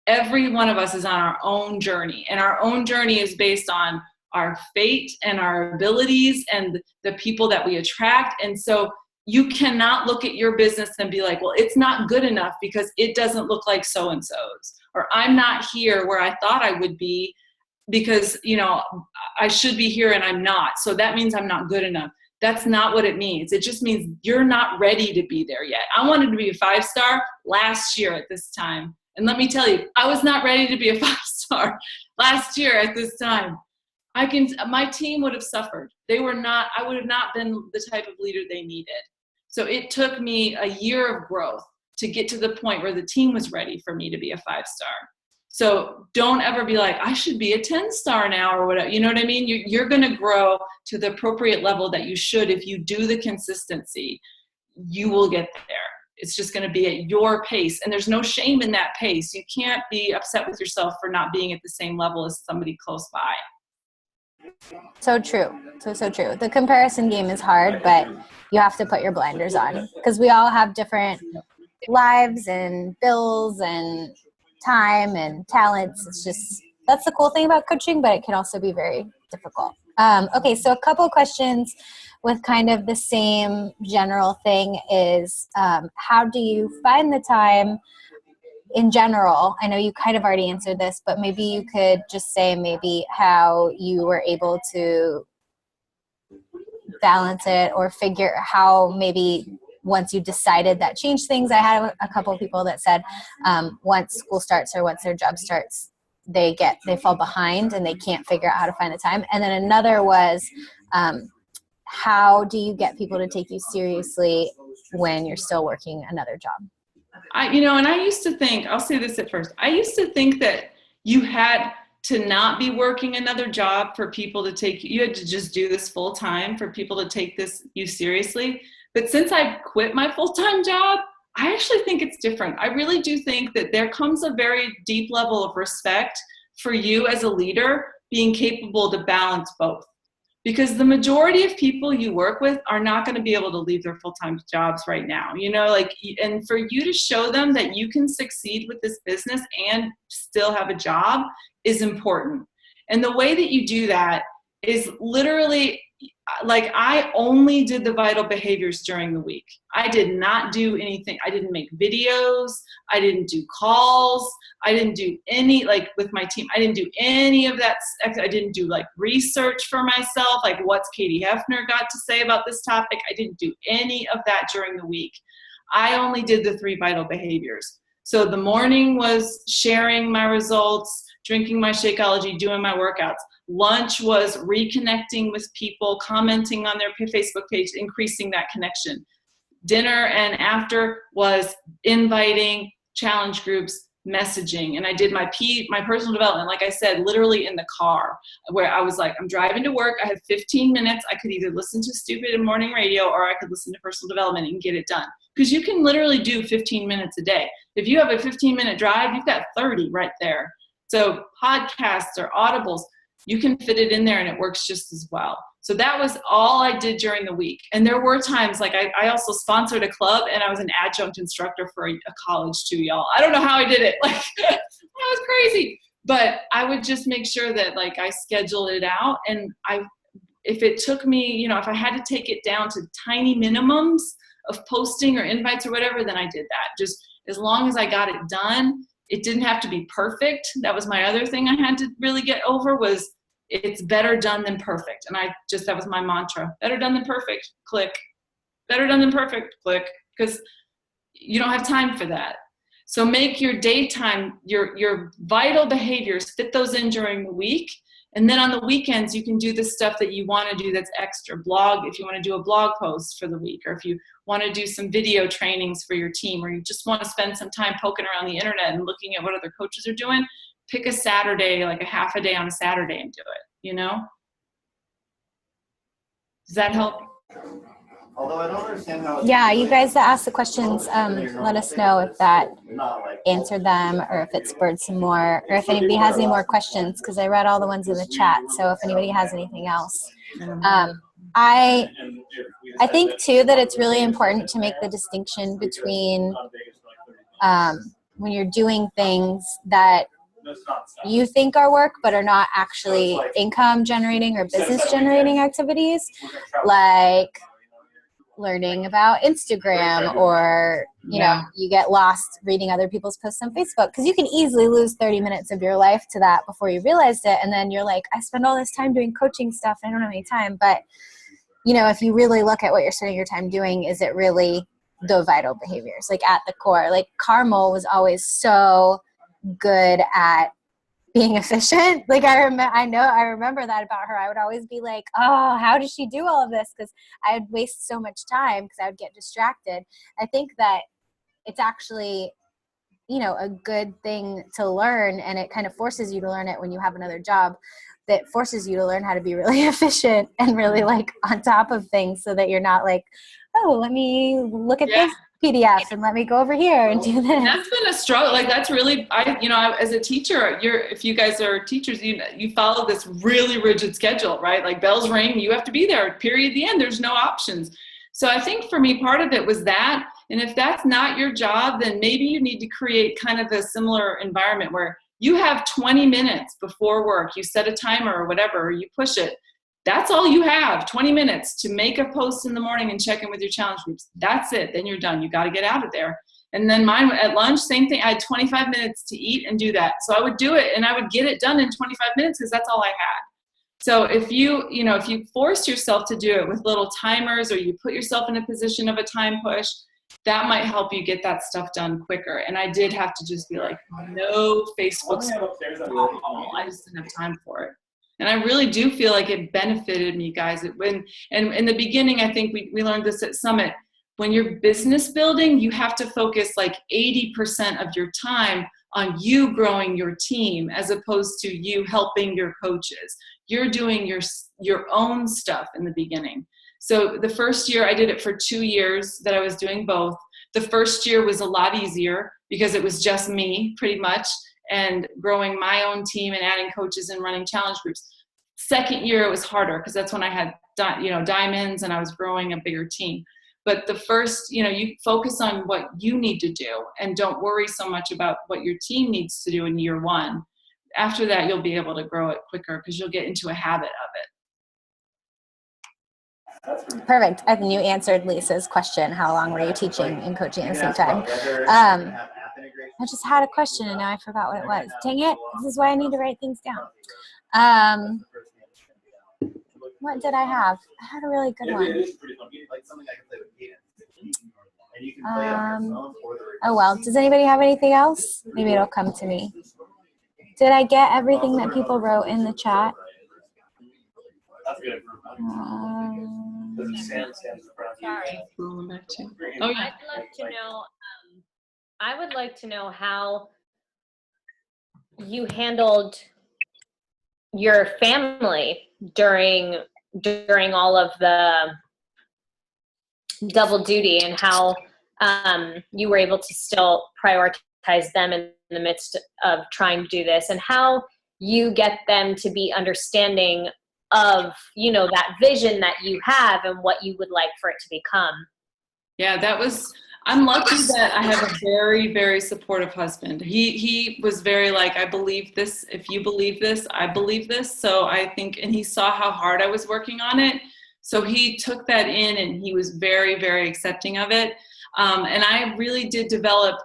Every one of us is on our own journey, and our own journey is based on our fate and our abilities and the people that we attract. And so you cannot look at your business and be like, well, it's not good enough because it doesn't look like so-and-so's, or I'm not here where I thought I would be because, I should be here and I'm not. So that means I'm not good enough. That's not what it means. It just means you're not ready to be there yet. I wanted to be a 5-star last year at this time. And let me tell you, I was not ready to be a 5-star last year at this time. My team would have suffered. I would have not been the type of leader they needed. So it took me a year of growth to get to the point where the team was ready for me to be a 5-star. So don't ever be like, I should be a 10-star now or whatever. You know what I mean? You're going to grow to the appropriate level that you should. If you do the consistency, you will get there. It's just going to be at your pace. And there's no shame in that pace. You can't be upset with yourself for not being at the same level as somebody close by. So true. So true. The comparison game is hard, but you have to put your blinders on because we all have different lives and bills and time and talents. It's just, that's the cool thing about coaching, but it can also be very difficult. Okay, so a couple questions with kind of the same general thing is how do you find the time in general? I know you kind of already answered this, but maybe you could just say maybe how you were able to balance it or figure how maybe once you decided that changed things. I had a couple of people that said once school starts or once their job starts, they fall behind and they can't figure out how to find the time. And then another was how do you get people to take you seriously when you're still working another job? And I used to think, I'll say this at first, I used to think that you had to not be working another job for people to take you had to just do this full time for people to take you seriously. But since I quit my full-time job, I actually think it's different. I really do think that there comes a very deep level of respect for you as a leader being capable to balance both. Because the majority of people you work with are not going to be able to leave their full-time jobs right now. And for you to show them that you can succeed with this business and still have a job is important. And the way that you do that is literally, like, I only did the vital behaviors during the week. I did not do anything. I didn't make videos. I didn't do calls. I didn't do any, with my team. I didn't do any of that. I didn't do research for myself. What's Katie Hefner got to say about this topic? I didn't do any of that during the week. I only did the 3 vital behaviors. So the morning was sharing my results, drinking my Shakeology, doing my workouts. Lunch was reconnecting with people, commenting on their Facebook page, increasing that connection. Dinner and after was inviting, challenge groups, messaging. And I did my personal development, like I said, literally in the car, where I was like, I'm driving to work. I have 15 minutes. I could either listen to stupid morning radio or I could listen to personal development and get it done. Because you can literally do 15 minutes a day. If you have a 15-minute drive, you've got 30 right there. So podcasts or audibles, you can fit it in there and it works just as well. So that was all I did during the week. And there were times, I also sponsored a club and I was an adjunct instructor for a college too, y'all. I don't know how I did it. That was crazy. But I would just make sure that I scheduled it out. And if it took me, if I had to take it down to tiny minimums of posting or invites or whatever, then I did that. Just as long as I got it done. It didn't have to be perfect. That was my other thing I had to really get over was it's better done than perfect. And that was my mantra. Better done than perfect, click. Better done than perfect, click. Because you don't have time for that. So make your daytime, your vital behaviors, fit those in during the week. And then on the weekends, you can do the stuff that you want to do that's extra. Blog, if you want to do a blog post for the week, or if you want to do some video trainings for your team, or you just want to spend some time poking around the internet and looking at what other coaches are doing, pick a Saturday, a half a day on a Saturday and do it, Does that help? Although I don't understand how. Yeah, you guys that asked the questions, let us know if that answered them or if it spurred some more, or if anybody has any more questions, because I read all the ones in the chat. So if anybody has anything else. I think, too, that it's really important to make the distinction between when you're doing things that you think are work but are not actually income generating or business generating activities, like learning about Instagram, or, you know, you get lost reading other people's posts on Facebook, because you can easily lose 30 minutes of your life to that before you realized it. And then you're like, I spend all this time doing coaching stuff. I don't have any time. But, you know, if you really look at what you're spending your time doing, is it really the vital behaviors, like at the core? Like Carmel was always so good at being efficient. Like I remember that about her. I would always be like, oh, how does she do all of this? Because I would waste so much time because I would get distracted. I think that it's actually, you know, a good thing to learn, and it kind of forces you to learn it when you have another job, that forces you to learn how to be really efficient and really like on top of things, so that you're not like, oh, let me look at this PDF and let me go over here and do this. That's been a struggle. Like that's really, as a teacher, if you guys are teachers, you follow this really rigid schedule, right? Like bells ring, you have to be there, period, the end. There's no options. So I think for me, part of it was that. And if that's not your job, then maybe you need to create kind of a similar environment where you have 20 minutes before work. You set a timer or whatever, or you push it. That's all you have, 20 minutes to make a post in the morning and check in with your challenge groups. That's it. Then you're done. You got to get out of there. And then mine at lunch, same thing. I had 25 minutes to eat and do that. So I would do it, and I would get it done in 25 minutes because that's all I had. So if you force yourself to do it with little timers, or you put yourself in a position of a time push, that might help you get that stuff done quicker. And I did have to just be like, no Facebook. I just didn't have time for it. And I really do feel like it benefited me, guys. And in the beginning, I think we learned this at Summit. When you're business building, you have to focus like 80% of your time on you growing your team, as opposed to you helping your coaches. You're doing your own stuff in the beginning. So the first year, I did it for 2 years that I was doing both. The first year was a lot easier because it was just me pretty much, and growing my own team and adding coaches and running challenge groups. Second year, it was harder because that's when I had diamonds and I was growing a bigger team. But the first, you focus on what you need to do and don't worry so much about what your team needs to do in year one. After that, you'll be able to grow it quicker because you'll get into a habit of it. Perfect. I think you answered Lisa's question. How long were you teaching and coaching at the same time? I just had a question and now I forgot what it was. Dang it. This is why I need to write things down. What did I have? I had a really good one. Oh, well. Does anybody have anything else? Maybe it'll come to me. Did I get everything that people wrote in the chat? Sorry. Oh, yeah. I would like to know how you handled your family during all of the double duty, and how you were able to still prioritize them in the midst of trying to do this, and how you get them to be understanding of, that vision that you have and what you would like for it to become. Yeah, I'm lucky that I have a very, very supportive husband. He was very like, I believe this. If you believe this, I believe this. So I think, and he saw how hard I was working on it. So he took that in and he was very, very accepting of it. And I really did develop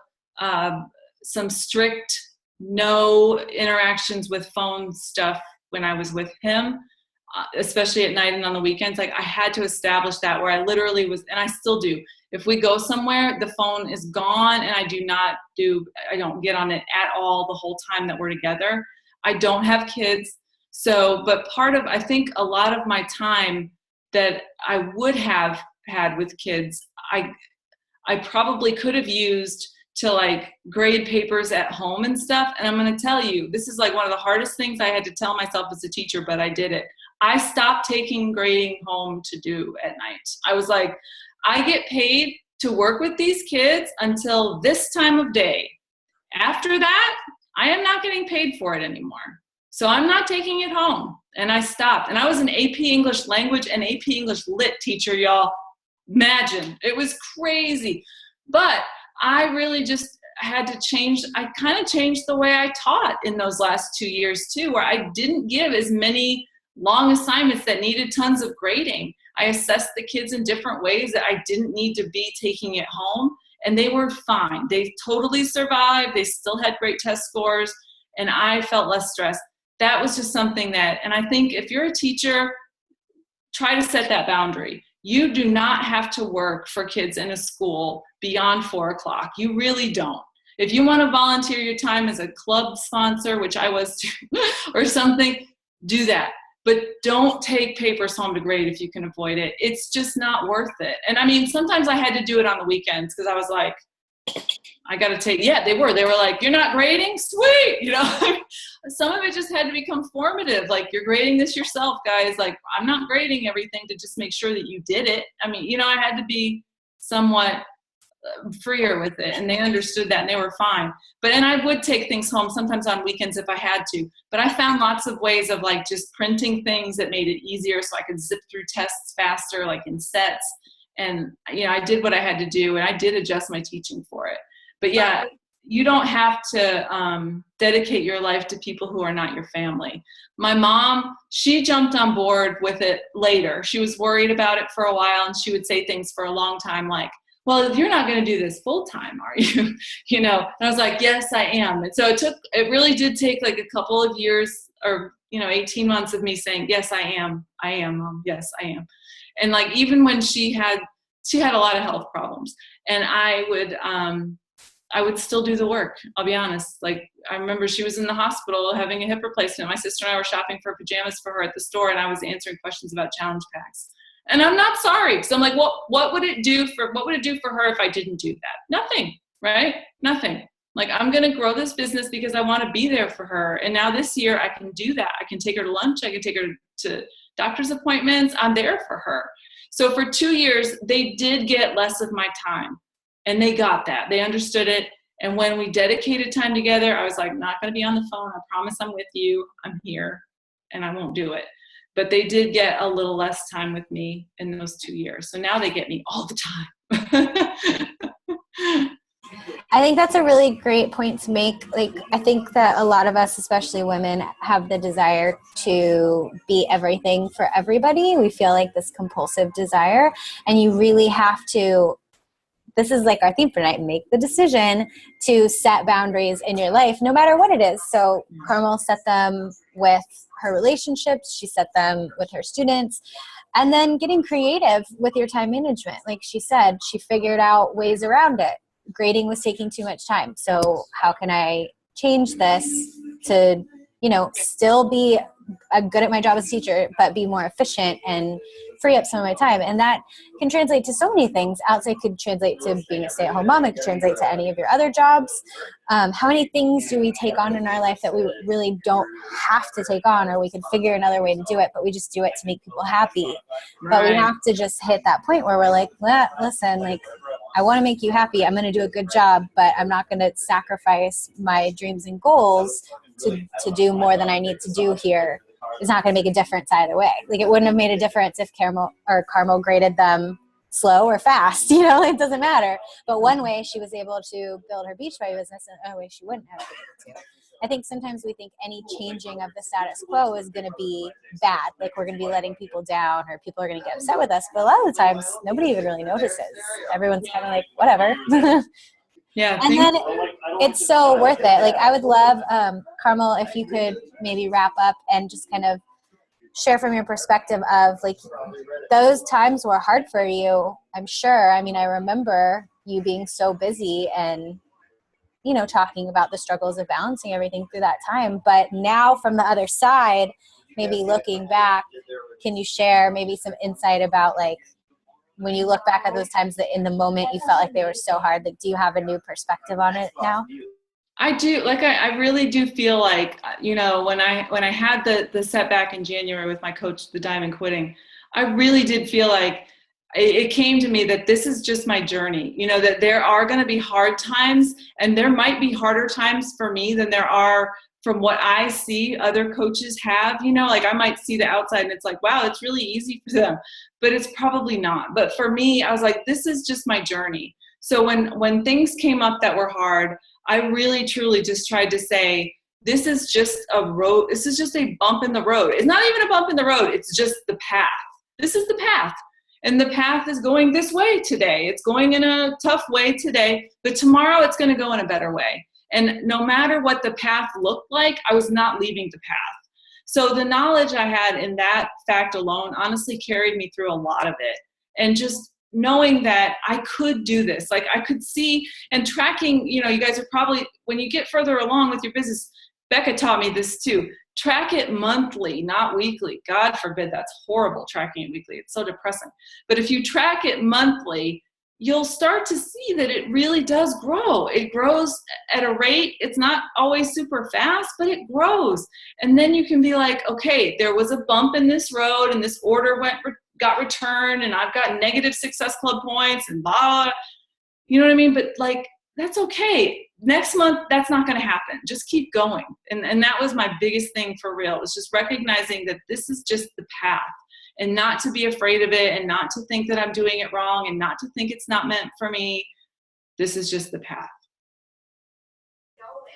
some strict no interactions with phone stuff when I was with him. Especially at night and on the weekends, like I had to establish that, where I literally was, and I still do. If we go somewhere, the phone is gone, and I don't get on it at all the whole time that we're together. I don't have kids. So, but I think a lot of my time that I would have had with kids, I probably could have used to like grade papers at home and stuff. And I'm going to tell you, this is like one of the hardest things I had to tell myself as a teacher, but I did it. I stopped taking grading home to do at night. I was like, I get paid to work with these kids until this time of day. After that, I am not getting paid for it anymore. So I'm not taking it home. And I stopped. And I was an AP English language and AP English lit teacher, y'all. Imagine. It was crazy. But I really just had to change. I kind of changed the way I taught in those last 2 years too, where I didn't give as many long assignments that needed tons of grading. I assessed the kids in different ways that I didn't need to be taking it home. And they were fine. They totally survived. They still had great test scores. And I felt less stressed. That was just something that, and I think if you're a teacher, try to set that boundary. You do not have to work for kids in a school beyond 4 o'clock. You really don't. If you want to volunteer your time as a club sponsor, which I was too, or something, do that. But don't take papers home to grade if you can avoid it. It's just not worth it. And I mean, sometimes I had to do it on the weekends because I was like, I got to take, yeah, they were like, you're not grading? Sweet. You know, some of it just had to become formative. Like, you're grading this yourself, guys. Like, I'm not grading everything to just make sure that you did it. I mean, you know, I had to be somewhat freer with it, and they understood that, and they were fine. But, and I would take things home sometimes on weekends if I had to, but I found lots of ways of like just printing things that made it easier so I could zip through tests faster, like in sets. And, you know, I did what I had to do, and I did adjust my teaching for it. But yeah, you don't have to dedicate your life to people who are not your family. My mom, she jumped on board with it later. She was worried about it for a while, and she would say things for a long time like, well, you're not going to do this full time, are you? You know, and I was like, yes, I am. And so it really did take like a couple of years, or, you know, 18 months of me saying, yes, I am, Mom. Yes, I am. And like, even when she had a lot of health problems, and I would still do the work. I'll be honest. Like, I remember she was in the hospital having a hip replacement. My sister and I were shopping for pajamas for her at the store, and I was answering questions about challenge packs. And I'm not sorry, because I'm like, what would it do for her if I didn't do that? Nothing, right? Nothing. Like, I'm going to grow this business because I want to be there for her. And now this year I can do that. I can take her to lunch. I can take her to doctor's appointments. I'm there for her. So for 2 years, they did get less of my time, and they got that. They understood it. And when we dedicated time together, I was like, not going to be on the phone. I promise I'm with you. I'm here, and I won't do it. But they did get a little less time with me in those 2 years. So now they get me all the time. I think that's a really great point to make. Like, I think that a lot of us, especially women, have the desire to be everything for everybody. We feel like this compulsive desire, and you really have to, this is like our theme for tonight, make the decision to set boundaries in your life, no matter what it is. So Carmel set them with her relationships, she set them with her students, and then getting creative with your time management. Like she said, she figured out ways around it. Grading was taking too much time. So how can I change this to, you know, still be good at my job as a teacher, but be more efficient and free up some of my time? And that can translate to so many things. Outside could translate to being a stay-at-home mom. It could translate to any of your other jobs. How many things do we take on in our life that we really don't have to take on, or we could figure another way to do it, but we just do it to make people happy? Right. But we have to just hit that point where we're like, listen, like, I want to make you happy. I'm going to do a good job, but I'm not going to sacrifice my dreams and goals to do more than I need to do here. It's not going to make a difference either way. Like, it wouldn't have made a difference if Carmel graded them slow or fast, you know, it doesn't matter. But one way she was able to build her Beachbody business, and another way she wouldn't have been able to. I think sometimes we think any changing of the status quo is going to be bad. Like, we're going to be letting people down, or people are going to get upset with us. But a lot of the times, nobody even really notices. Everyone's kind of like, whatever. Yeah. And then it's so worth it. Like, I would love, Carmel, if you could maybe wrap up and just kind of share from your perspective of, like, those times were hard for you, I'm sure. I mean, I remember you being so busy and, you know, talking about the struggles of balancing everything through that time. But now from the other side, maybe looking back, can you share maybe some insight about, like, when you look back at those times that in the moment you felt like they were so hard? Like, do you have a new perspective on it now? I do. Like, I really do feel like, you know, when I had the setback in January with my coach, the Diamond Quitting, I really did feel like it came to me that this is just my journey, you know, that there are going to be hard times, and there might be harder times for me than there are from what I see other coaches have. You know, like, I might see the outside and it's like, wow, it's really easy for them, but it's probably not. But for me, I was like, this is just my journey. So when things came up that were hard, I really truly just tried to say, this is just a road. This is just a bump in the road. It's not even a bump in the road. It's just the path. This is the path. And the path is going this way today. It's going in a tough way today, but tomorrow it's going to go in a better way. And no matter what the path looked like, I was not leaving the path. So the knowledge I had in that fact alone honestly carried me through a lot of it. And just knowing that I could do this, like I could see and tracking, you know, you guys are probably, when you get further along with your business, Becca taught me this too. Track it monthly, not weekly. God forbid, that's horrible, tracking it weekly. It's so depressing. But if you track it monthly, you'll start to see that it really does grow. It grows at a rate, it's not always super fast, but it grows. And then you can be like, okay, there was a bump in this road and this order got returned and I've got negative Success Club points and blah, you know what I mean? But like, that's okay. Next month, that's not going to happen. Just keep going. And that was my biggest thing for real, was just recognizing that this is just the path, and not to be afraid of it, and not to think that I'm doing it wrong, and not to think it's not meant for me. This is just the path.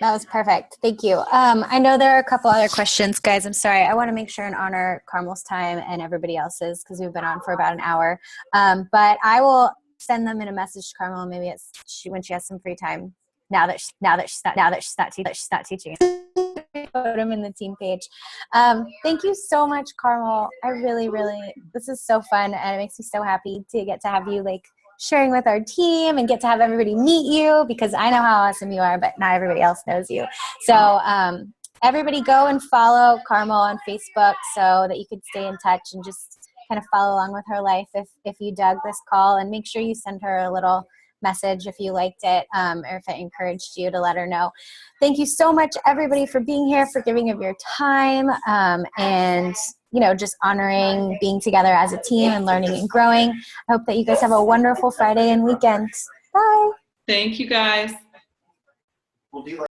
That was perfect. Thank you. I know there are a couple other questions, guys. I'm sorry. I want to make sure and honor Carmel's time and everybody else's, because we've been on for about an hour. But I will send them in a message to Carmel. Maybe it's when she has some free time. Now that she's not teaching. Put them in the team page. Thank you so much, Carmel. I really, this is so fun, and it makes me so happy to get to have you like sharing with our team and get to have everybody meet you, because I know how awesome you are, but not everybody else knows you. So everybody go and follow Carmel on Facebook so that you could stay in touch and just kind of follow along with her life if you dug this call, and make sure you send her a little message if you liked it, or if it encouraged you, to let her know. Thank you so much, everybody, for being here, for giving of your time, and you know, just honoring being together as a team and learning and growing. I hope that you guys have a wonderful Friday and weekend. Bye. Thank you, guys. We'll do